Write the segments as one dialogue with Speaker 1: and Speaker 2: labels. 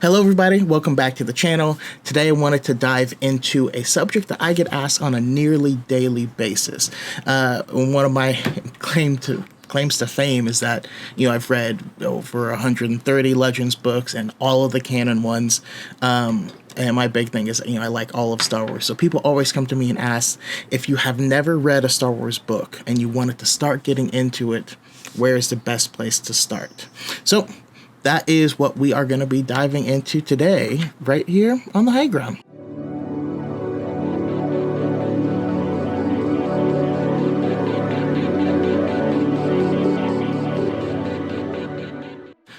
Speaker 1: Hello everybody, welcome back to the channel. Today I wanted to dive into a subject that I get asked on a nearly daily basis. One of my claims to fame is that, I've read over 130 Legends books and all of the canon ones. And my big thing is, I like all of Star Wars. So people always come to me and ask, if you have never read a Star Wars book and you wanted to start getting into it, where is the best place to start? So that is what we are going to be diving into today, right here on the high ground.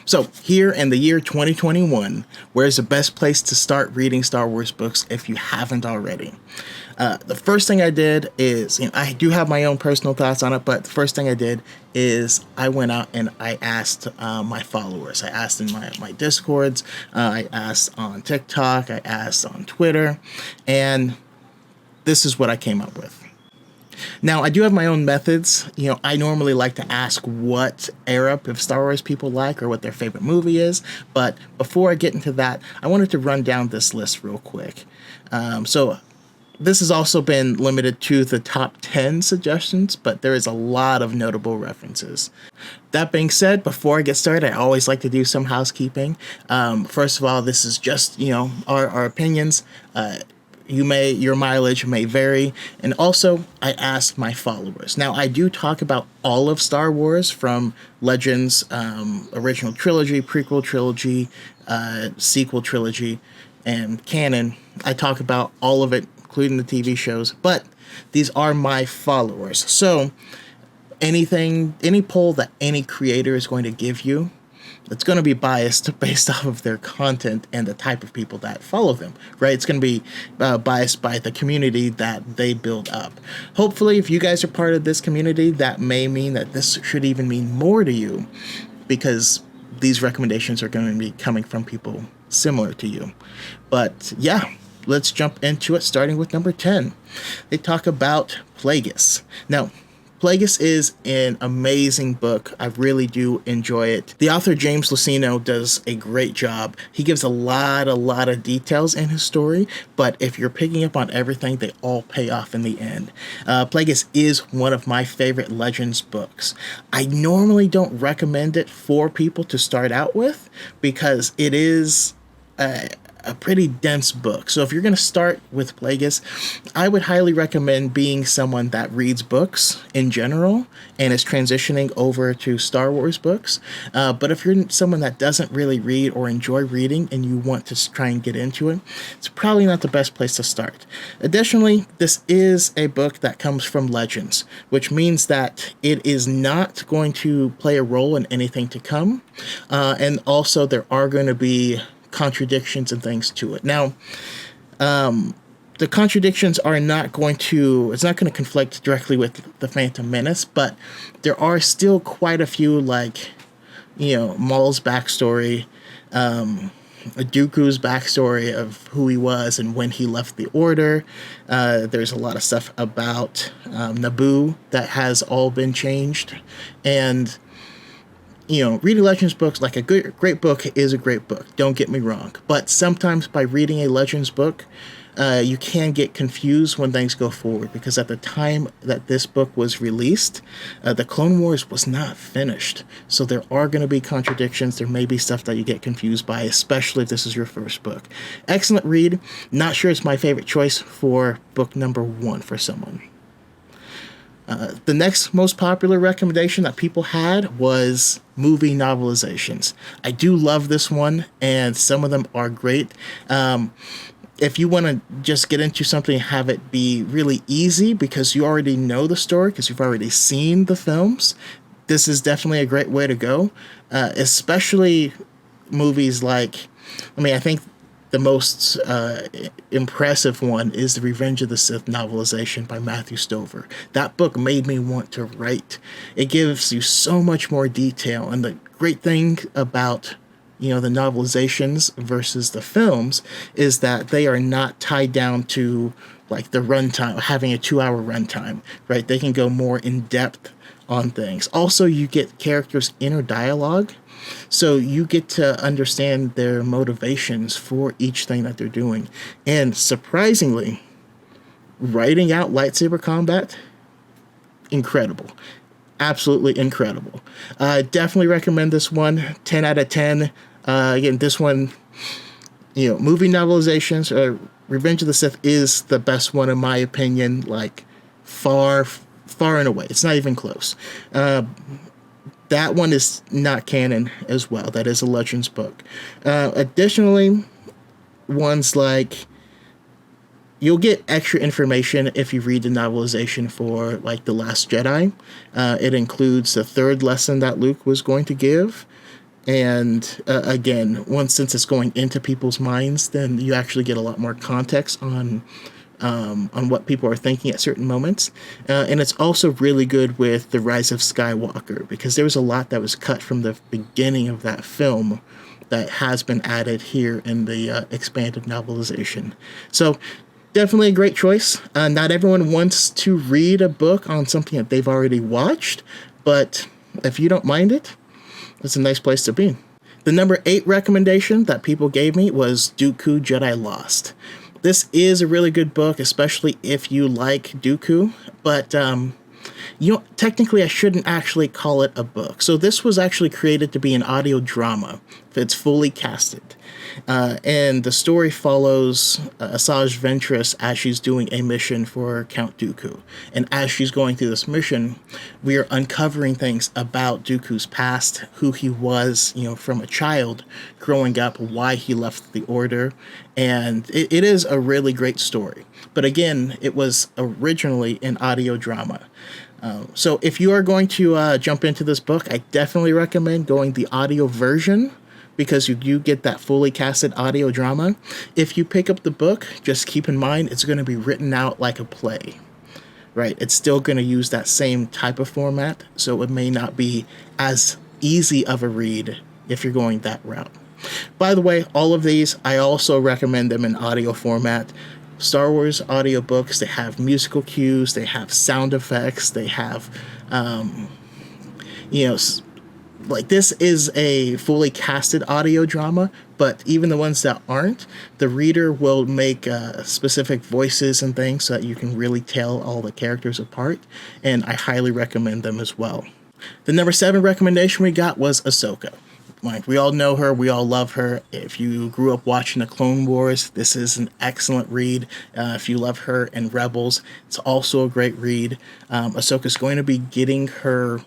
Speaker 1: So, here in the year 2021, where's the best place to start reading Star Wars books if you haven't already? The first thing I did is, I do have my own personal thoughts on it, but the first thing I did is I went out and I asked my followers. I asked in my Discords, I asked on TikTok, I asked on Twitter, and this is what I came up with. Now, I do have my own methods. I normally like to ask what era of Star Wars people like or what their favorite movie is. But before I get into that, I wanted to run down this list real quick. So this has also been limited to the top 10 suggestions, but there is a lot of notable references. That being said, before I get started, I always like to do some housekeeping. First of all, this is just, our opinions. Your mileage may vary. And also, I ask my followers. Now, I do talk about all of Star Wars from Legends, original trilogy, prequel trilogy, sequel trilogy, and canon. I talk about all of it, including the TV shows. But these are my followers. So, any poll that any creator is going to give you, it's going to be biased based off of their content and the type of people that follow them, right? It's going to be biased by the community that they build up. Hopefully, if you guys are part of this community, that may mean that this should even mean more to you, because these recommendations are going to be coming from people similar to you. But yeah, let's jump into it, starting with number 10. They talk about Plagieus. Now, Plagieus is an amazing book. I really do enjoy it. The author, James Luceno, does a great job. He gives a lot of details in his story, but if you're picking up on everything, they all pay off in the end. Plagieus is one of my favorite Legends books. I normally don't recommend it for people to start out with because it is a pretty dense book. So if you're going to start with Plagieus, I would highly recommend being someone that reads books in general and is transitioning over to Star Wars books. But if you're someone that doesn't really read or enjoy reading and you want to try and get into it, it's probably not the best place to start. Additionally, this is a book that comes from Legends, which means that it is not going to play a role in anything to come. And also there are going to be contradictions and things to it. Now, the contradictions are not going to conflict directly with the Phantom Menace, but there are still quite a few, like, Maul's backstory, Dooku's backstory of who he was and when he left the Order. There's a lot of stuff about Naboo that has all been changed, and reading Legends books, like a great book is a great book, don't get me wrong. But sometimes by reading a Legends book, you can get confused when things go forward. Because at the time that this book was released, the Clone Wars was not finished. So there are going to be contradictions. There may be stuff that you get confused by, especially if this is your first book. Excellent read. Not sure it's my favorite choice for book number 1 for someone. The next most popular recommendation that people had was movie novelizations. I do love this one, and some of them are great. If you want to just get into something and have it be really easy because you already know the story, because you've already seen the films, this is definitely a great way to go. Especially movies like, I think the most impressive one is the Revenge of the Sith novelization by Matthew Stover. That book made me want to write. It gives you so much more detail, and the great thing about the novelizations versus the films is that they are not tied down to like the runtime, having a 2-hour runtime, right? They can go more in depth on things. Also, you get characters' inner dialogue So you get to understand their motivations for each thing that they're doing. And surprisingly, writing out lightsaber combat, incredible. Absolutely incredible. Definitely recommend this one. 10 out of 10. Again, this one, movie novelizations, Revenge of the Sith is the best one in my opinion, like far, far and away. It's not even close. That one is not canon as well. That is a Legends book. Additionally, ones like, you'll get extra information if you read the novelization for like The Last Jedi. It includes the third lesson that Luke was going to give. And again, since it's going into people's minds, then you actually get a lot more context on what people are thinking at certain moments. And it's also really good with The Rise of Skywalker, because there was a lot that was cut from the beginning of that film that has been added here in the expanded novelization. So definitely a great choice. Not everyone wants to read a book on something that they've already watched, but if you don't mind it, it's a nice place to be. The number 8 recommendation that people gave me was Dooku Jedi Lost. This is a really good book, especially if you like Dooku, but technically I shouldn't actually call it a book. So this was actually created to be an audio drama. It's fully casted. And the story follows Asajj Ventress as she's doing a mission for Count Dooku. And as she's going through this mission, we are uncovering things about Dooku's past, who he was, from a child growing up, why he left the Order. And it is a really great story. But again, it was originally an audio drama. So if you are going to jump into this book, I definitely recommend going the audio version, because you do get that fully casted audio drama. If you pick up the book, just keep in mind it's going to be written out like a play, right? It's still going to use that same type of format, so it may not be as easy of a read if you're going that route. By the way, all of these, I also recommend them in audio format. Star Wars audiobooks, they have musical cues, they have sound effects, they have, like this is a fully casted audio drama, but even the ones that aren't, the reader will make specific voices and things so that you can really tell all the characters apart, and I highly recommend them as well. The number 7 recommendation we got was Ahsoka. Like, we all know her, we all love her. If you grew up watching the Clone Wars, this is an excellent read. If you love her and Rebels, it's also a great read. Ahsoka's going to be getting her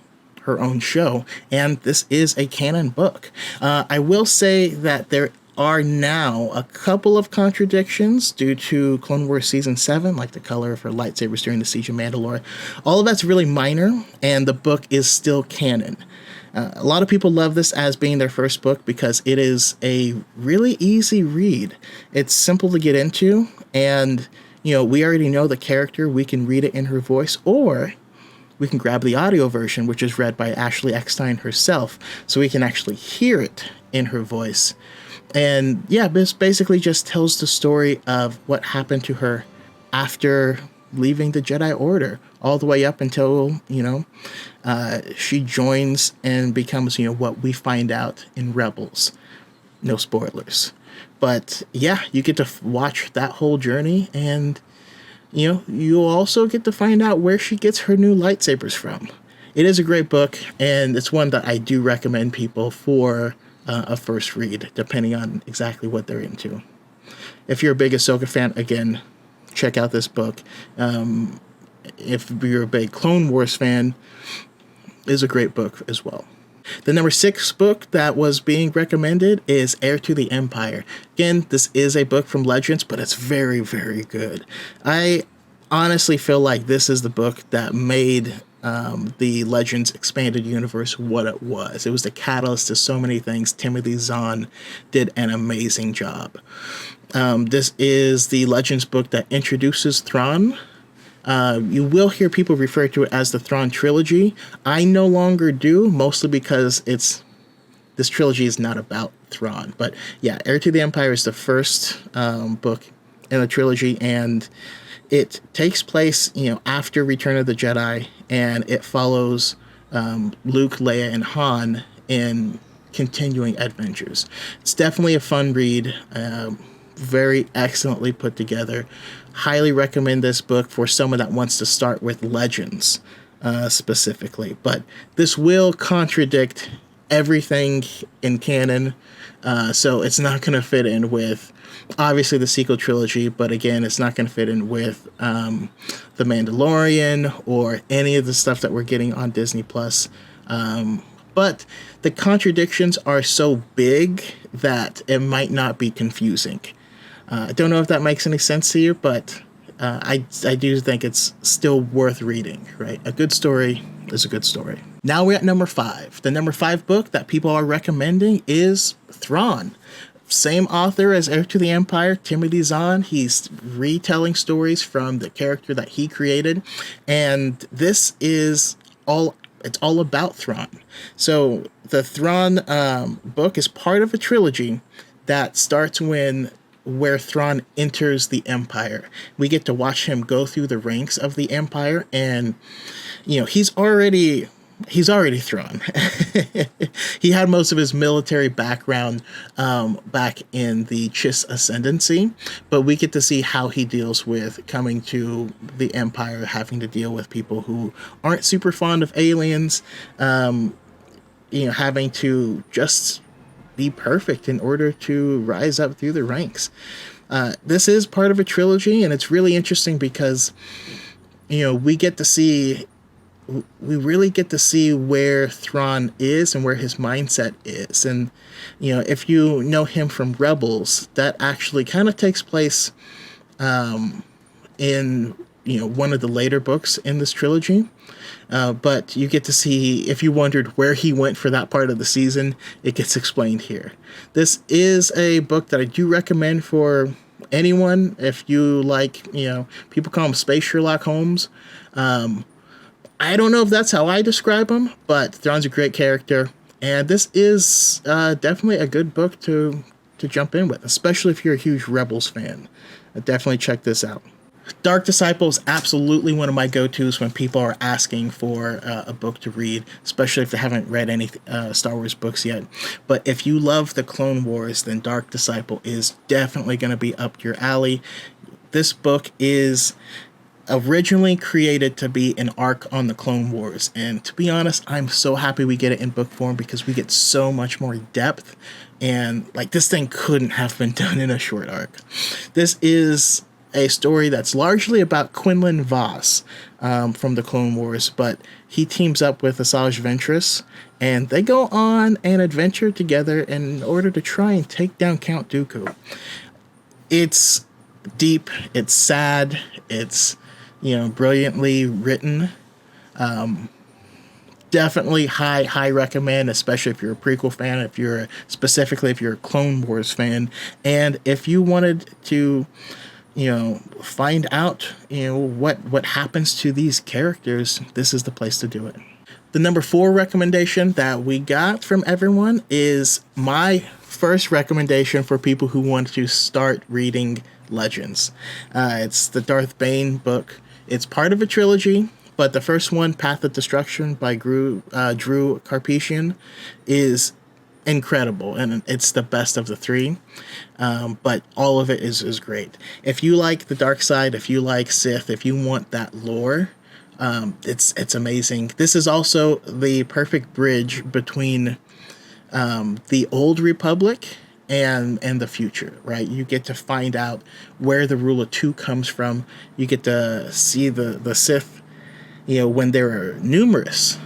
Speaker 1: own show, and this is a canon book. I will say that there are now a couple of contradictions due to Clone Wars Season 7, like the color of her lightsabers during the Siege of Mandalore. All of that's really minor, and the book is still canon. A lot of people love this as being their first book because it is a really easy read. It's simple to get into, and we already know the character. We can read it in her voice, or we can grab the audio version, which is read by Ashley Eckstein herself, so we can actually hear it in her voice. And yeah, this basically just tells the story of what happened to her after leaving the Jedi Order, all the way up until, she joins and becomes, what we find out in Rebels. No spoilers. But yeah, you get to watch that whole journey, and you'll also get to find out where she gets her new lightsabers from. It is a great book, and it's one that I do recommend people for a first read, depending on exactly what they're into. If you're a big Ahsoka fan, again, check out this book. If you're a big Clone Wars fan, it's a great book as well. The number 6 book that was being recommended is Heir to the Empire. Again, this is a book from Legends, but it's very, very good. I honestly feel like this is the book that made the Legends expanded universe what it was. It was the catalyst to so many things. Timothy Zahn did an amazing job. This is the Legends book that introduces Thrawn. You will hear people refer to it as the Thrawn trilogy. I no longer do, mostly because this trilogy is not about Thrawn. But yeah, Heir to the Empire is the first book in the trilogy, and it takes place, after Return of the Jedi, and it follows Luke, Leia, and Han in continuing adventures. It's definitely a fun read, very excellently put together. Highly recommend this book for someone that wants to start with Legends specifically. But this will contradict everything in canon, so it's not going to fit in with obviously the sequel trilogy, but again, it's not going to fit in with The Mandalorian or any of the stuff that we're getting on Disney Plus. But the contradictions are so big that it might not be confusing. I don't know if that makes any sense to you, but I do think it's still worth reading, right? A good story is a good story. Now we're at number 5. The number 5 book that people are recommending is Thrawn. Same author as Heir to the Empire, Timothy Zahn. He's retelling stories from the character that he created. And this is it's all about Thrawn. So the Thrawn book is part of a trilogy that starts where Thrawn enters the Empire. We get to watch him go through the ranks of the Empire, and he's already Thrawn. He had most of his military background back in the Chiss Ascendancy, but we get to see how he deals with coming to the Empire, having to deal with people who aren't super fond of aliens, having to just be perfect in order to rise up through the ranks. This is part of a trilogy, and it's really interesting because we really get to see where Thrawn is and where his mindset is. And if you know him from Rebels, that actually kind of takes place in one of the later books in this trilogy. But you get to see, if you wondered where he went for that part of the season, it gets explained here. This is a book that I do recommend for anyone. If you like, people call him Space Sherlock Holmes. I don't know if that's how I describe him, but Thrawn's a great character. And this is definitely a good book to jump in with, especially if you're a huge Rebels fan. Definitely check this out. Dark Disciple is absolutely one of my go-tos when people are asking for a book to read, especially if they haven't read any Star Wars books yet. But if you love the Clone Wars, then Dark Disciple is definitely going to be up your alley. This book is originally created to be an arc on the Clone Wars, and to be honest, I'm so happy we get it in book form because we get so much more depth, and this thing couldn't have been done in a short arc. This is a story that's largely about Quinlan Vos from the Clone Wars, but he teams up with Asajj Ventress, and they go on an adventure together in order to try and take down Count Dooku. It's deep, it's sad, it's brilliantly written. Definitely high recommend, especially if you're a prequel fan, if you're a Clone Wars fan, and if you wanted to find out what happens to these characters, this is the place to do it. The number 4 recommendation that we got from everyone is my first recommendation for people who want to start reading Legends. It's the Darth Bane book. It's part of a trilogy, but the first one, Path of Destruction by Drew Karpyshyn, is incredible, and it's the best of the 3. But all of it is great. If you like the dark side, if you like Sith, if you want that lore, it's amazing. This is also the perfect bridge between the old Republic and the future, right? You get to find out where the Rule of Two comes from. You get to see the Sith, when they're numerous,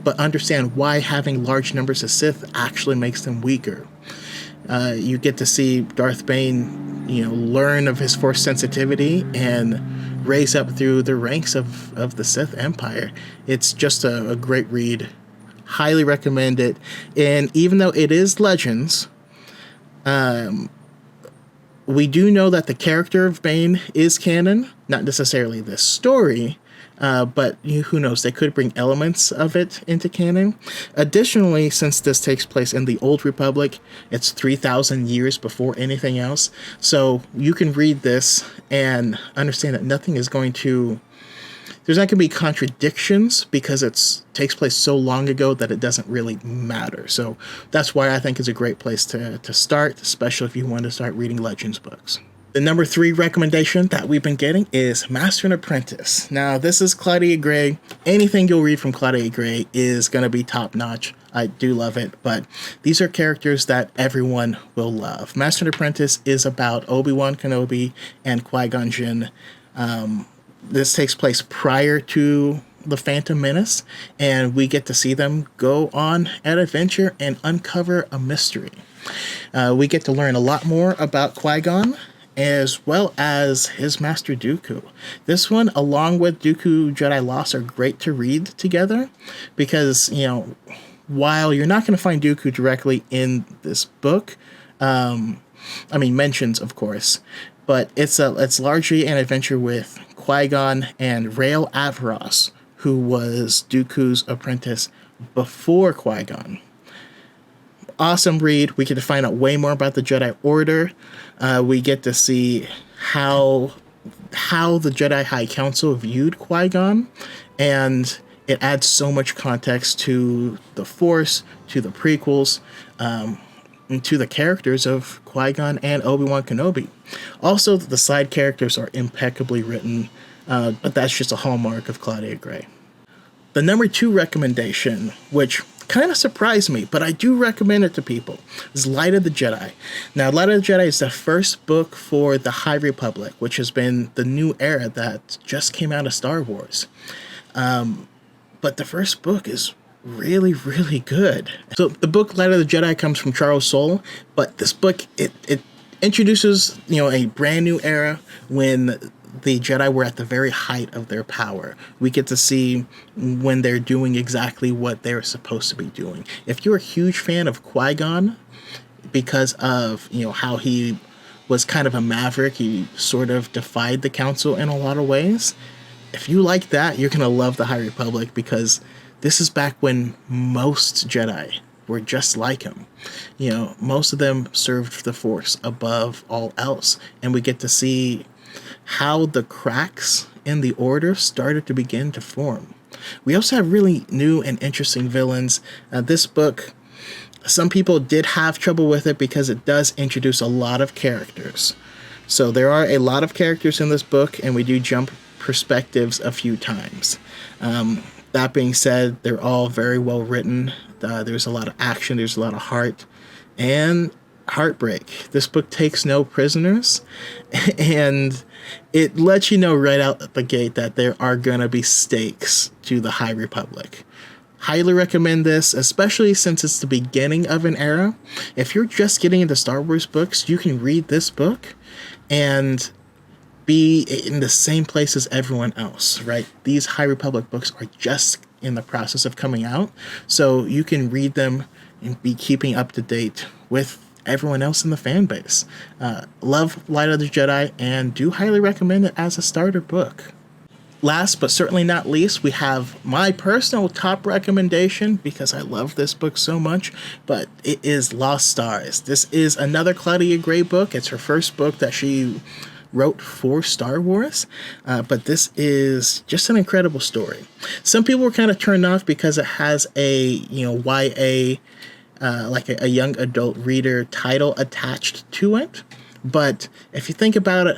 Speaker 1: but understand why having large numbers of Sith actually makes them weaker. You get to see Darth Bane, learn of his Force sensitivity and raise up through the ranks of the Sith Empire. It's just a great read. Highly recommend it. And even though it is Legends, we do know that the character of Bane is canon, not necessarily the story, but who knows, they could bring elements of it into canon. Additionally, since this takes place in the Old Republic, it's 3,000 years before anything else, so you can read this and understand that there's not going to be contradictions because it takes place so long ago that it doesn't really matter. So that's why I think it's a great place to start, especially if you want to start reading Legends books. The number 3 recommendation that we've been getting is Master and Apprentice. Now, this is Claudia Gray. Anything you'll read from Claudia Gray is going to be top-notch. I do love it, but these are characters that everyone will love. Master and Apprentice is about Obi-Wan Kenobi and Qui-Gon Jinn. This takes place prior to The Phantom Menace, and we get to see them go on an adventure and uncover a mystery. We get to learn a lot more about Qui-Gon, as well as his master Dooku. This one, along with Dooku Jedi Lost, are great to read together because, while you're not going to find Dooku directly in this book, mentions, of course, but it's largely an adventure with Qui-Gon and Rael Averross, who was Dooku's apprentice before Qui-Gon. Awesome read. We get to find out way more about the Jedi Order. We get to see how the Jedi High Council viewed Qui-Gon, and it adds so much context to the Force, to the prequels, and to the characters of Qui-Gon and Obi-Wan Kenobi. Also, the side characters are impeccably written, but that's just a hallmark of Claudia Gray. The number 2 recommendation, which kind of surprised me, but I do recommend it to people, is Light of the Jedi. Now, Light of the Jedi is the first book for the High Republic, which has been the new era that just came out of Star Wars. But the first book is really, really good. So the book Light of the Jedi comes from Charles Soule, but this book, it introduces, a brand new era when the Jedi were at the very height of their power. We get to see when they're doing exactly what they're supposed to be doing. If you're a huge fan of Qui-Gon, because of, how he was kind of a maverick, he sort of defied the Council in a lot of ways. If you like that, you're going to love the High Republic, because this is back when most Jedi were just like him. Most of them served the Force above all else, and we get to see how the cracks in the Order started to begin to form. We also have really new and interesting villains. This book, some people did have trouble with it because it does introduce a lot of characters. So there are a lot of characters in this book, and we do jump perspectives a few times. That being said, they're all very well written. There's a lot of action, there's a lot of heart, and heartbreak. This book takes no prisoners, and it lets you know right out the gate that there are going to be stakes to the High Republic. Highly recommend this, especially since it's the beginning of an era. If you're just getting into Star Wars books, you can read this book and be in the same place as everyone else, right? These High Republic books are just in the process of coming out, so you can read them and be keeping up to date with everyone else in the fan base. Love Light of the Jedi, and do highly recommend it as a starter book. Last but certainly not least, we have my personal top recommendation, because I love this book so much, but it is Lost Stars. This is another Claudia Gray book. It's her first book that she wrote for Star Wars, but this is just an incredible story. Some people were kind of turned off because it has a YA, like a young adult reader title attached to it. But if you think about it,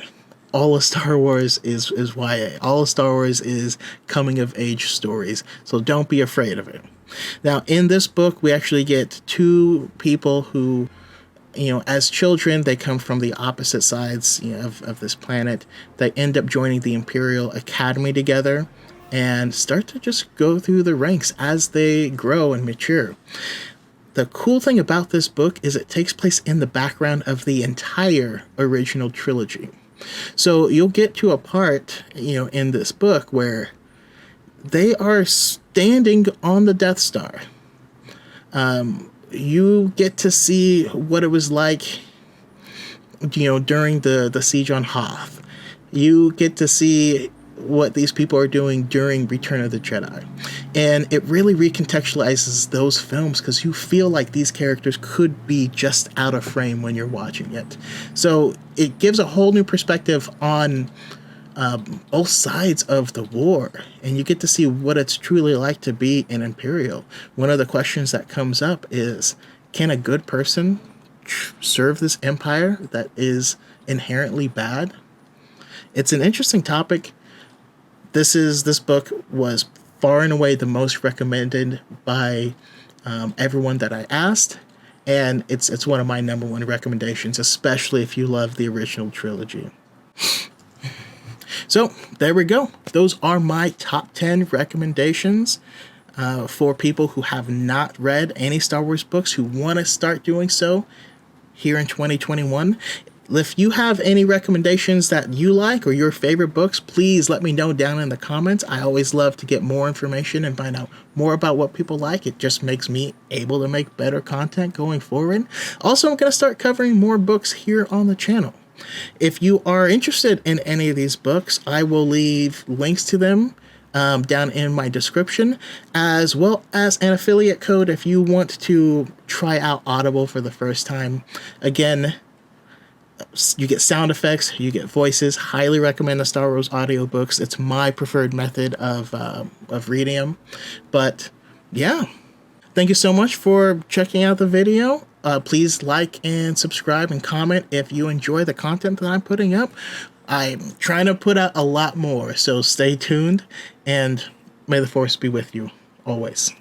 Speaker 1: all of Star Wars is YA. All of Star Wars is coming of age stories. So don't be afraid of it. Now, in this book, we actually get 2 people who, as children, they come from the opposite sides of this planet. They end up joining the Imperial Academy together and start to just go through the ranks as they grow and mature. The cool thing about this book is it takes place in the background of the entire original trilogy. So you'll get to a part, in this book where they are standing on the Death Star. You get to see what it was like, during the siege on Hoth. You get to see what these people are doing during Return of the Jedi. And it really recontextualizes those films, because you feel like these characters could be just out of frame when you're watching it. So it gives a whole new perspective on both sides of the war, and you get to see what it's truly like to be an Imperial. One of the questions that comes up is, can a good person serve this empire that is inherently bad? It's an interesting topic. This book was far and away the most recommended by everyone that I asked, and it's one of my number one recommendations, especially if you love the original trilogy. So there we go. Those are my top 10 recommendations for people who have not read any Star Wars books, who want to start doing so here in 2021. If you have any recommendations that you like or your favorite books, please let me know down in the comments. I always love to get more information and find out more about what people like. It just makes me able to make better content going forward. Also, I'm going to start covering more books here on the channel. If you are interested in any of these books, I will leave links to them down in my description, as well as an affiliate code if you want to try out Audible for the first time. Again, you get sound effects, you get voices. Highly recommend the Star Wars audiobooks. It's my preferred method of reading them. But yeah, thank you so much for checking out the video. Please like and subscribe and comment if you enjoy the content that I'm putting up. I'm trying to put out a lot more, so stay tuned, and may the Force be with you always.